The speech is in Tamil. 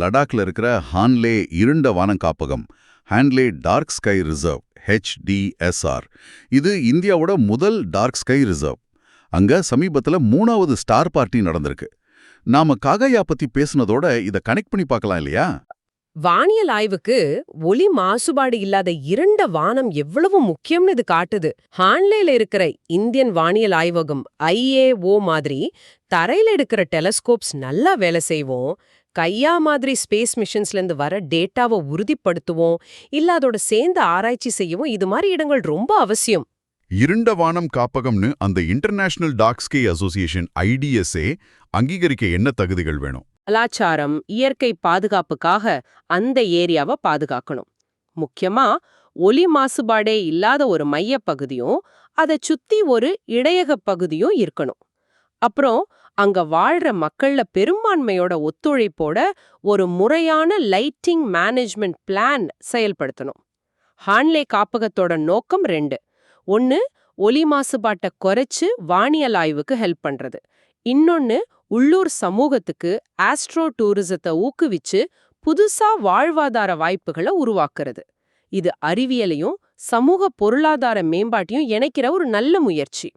லடாக்ல இருக்கிற ஹான்லே இருண்ட வானம் காப்பகம், Hanle dark sky reserve HDSR. இது இந்தியாவோட முதல் டார்க் ஸ்கை ரிசர்வ். அங்க சமீபத்துல 3வது ஸ்டார் பார்ட்டி நடந்திருக்கு. நாம காகையா பத்தி பேசுனதோட இத கனெக்ட் பண்ணி பார்க்கலாம் இல்லையா? வானியல் ஆய்வுக்கு ஒலி மாசுபாடு இல்லாத இருண்ட வானம் எவ்வளவு முக்கியம்னு இது காட்டுது. ஹான்லேல இருக்கிற இந்தியன் வானியல் ஆய்வகம் IAO மாதிரி தரையில எடுக்கிற டெலஸ்கோப்ஸ் நல்லா வேலை செய்வோம். கையா மாதிரி ஸ்பேஸ் மிஷன்ஸ்ல இருந்து வர டேட்டாவை உறுதிப்படுத்துவோம், இல்ல அதோட சேர்ந்து ஆராய்ச்சி செய்யவும் இது மாதிரி இடங்கள் ரொம்ப அவசியம். இருண்ட வானம் காப்பகம்னு அந்த international dark sky association IDSA அங்கீகரிக்க என்ன தகுதிகள் வேணும்? கலாச்சாரம், இயற்கை பாதுகாப்புக்காக அந்த ஏரியாவை பாதுகாக்கணும். முக்கியமா ஒலி மாசுபாடே இல்லாத ஒரு மையப்பகுதியும் அதை சுத்தி ஒரு இடையக பகுதியும் இருக்கணும். அப்புறம் அங்க வாழ்ற மக்கள்ல பெரும்பான்மையோட ஒத்துழைப்போட ஒரு முறையான லைட்டிங் மேனேஜ்மெண்ட் பிளான் செயல்படுத்தணும். ஹான்லே காப்பகத்தோட நோக்கம் 2. ஒன்னு, ஒலி மாசுபாட்டை குறைச்சு வானியல் ஆய்வுக்கு ஹெல்ப் பண்றது. இன்னொன்னு, உள்ளூர் சமூகத்துக்கு ஆஸ்ட்ரோ டூரிசத்தை ஊக்குவிச்சு புதுசா வாழ்வாதார வாய்ப்புகளை உருவாக்குறது. இது அறிவியலையும் சமூக பொருளாதார மேம்பாட்டையும் இணைக்கிற ஒரு நல்ல முயற்சி.